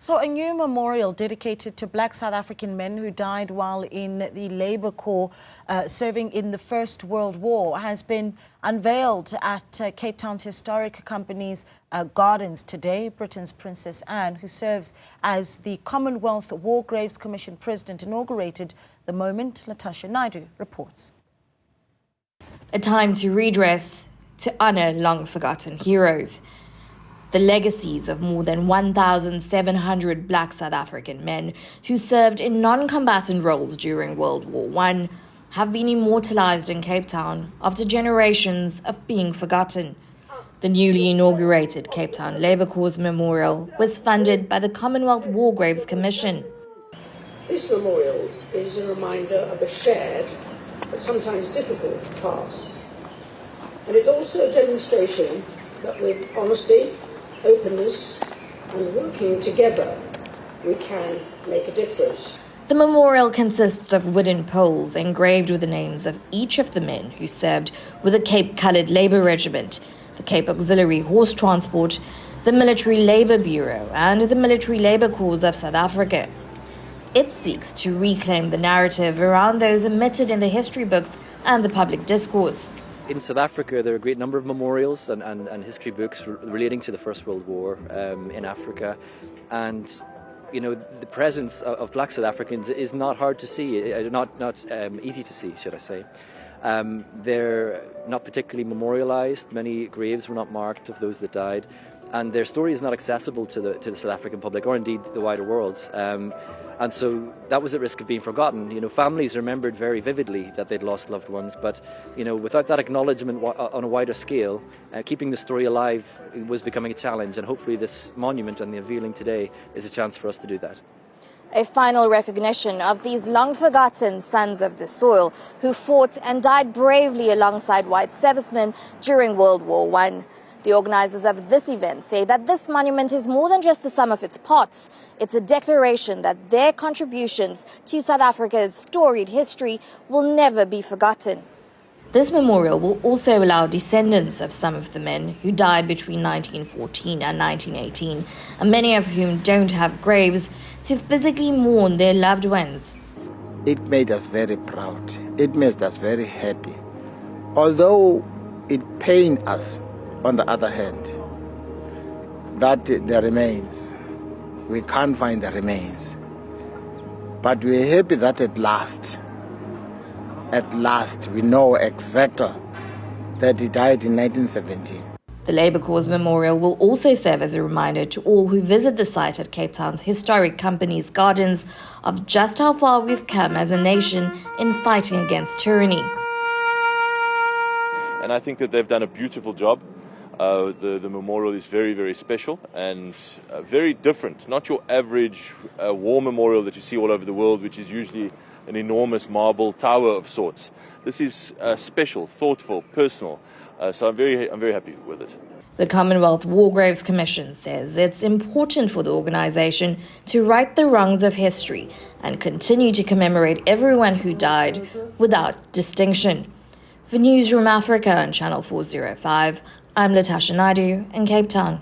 So a new memorial dedicated to Black South African men who died while in the Labour Corps serving in the First World War has been unveiled at Cape Town's historic company's gardens today. Britain's Princess Anne, who serves as the Commonwealth War Graves Commission President, inaugurated the moment. Latashia Naidoo reports. A time to redress, to honour long-forgotten heroes. The legacies of more than 1,700 Black South African men who served in non-combatant roles during World War I have been immortalised in Cape Town after generations of being forgotten. The newly inaugurated Cape Town Labour Corps Memorial was funded by the Commonwealth War Graves Commission. This memorial is a reminder of a shared but sometimes difficult past. And it's also a demonstration that with honesty, openness and working together, we can make a difference. The memorial consists of wooden poles engraved with the names of each of the men who served with the Cape Coloured Labour Regiment, the Cape Auxiliary Horse Transport, the Military Labour Bureau and the Military Labour Corps of South Africa. It seeks to reclaim the narrative around those omitted in the history books and the public discourse. In South Africa, there are a great number of memorials and history books relating to the First World War in Africa. And, you know, the presence of Black South Africans is not hard to see, not easy to see, should I say. They're not particularly memorialized. Many graves were not marked of those that died. And their story is not accessible to the South African public or indeed the wider world. And so that was at risk of being forgotten. You know, families remembered very vividly that they'd lost loved ones, but, you know, without that acknowledgement on a wider scale, keeping the story alive was becoming a challenge. And hopefully this monument and the unveiling today is a chance for us to do that. A final recognition of these long-forgotten sons of the soil who fought and died bravely alongside white servicemen during World War I. The organisers of this event say that this monument is more than just the sum of its parts. It's a declaration that their contributions to South Africa's storied history will never be forgotten. This memorial will also allow descendants of some of the men who died between 1914 and 1918, and many of whom don't have graves, to physically mourn their loved ones. It made us very proud. It made us very happy. Although it pained us, on the other hand, that the remains, we can't find the remains. But we're happy that at last, we know exactly that he died in 1917. The Labour Corps Memorial will also serve as a reminder to all who visit the site at Cape Town's historic company's gardens of just how far we've come as a nation in fighting against tyranny. And I think that they've done a beautiful job. The memorial is very, very special and very different. Not your average war memorial that you see all over the world, which is usually an enormous marble tower of sorts. This is special, thoughtful, personal. So I'm very happy with it. The Commonwealth War Graves Commission says it's important for the organisation to right the wrongs of history and continue to commemorate everyone who died without distinction. For Newzroom Afrika on Channel 405, I'm Latashia Naidoo in Cape Town.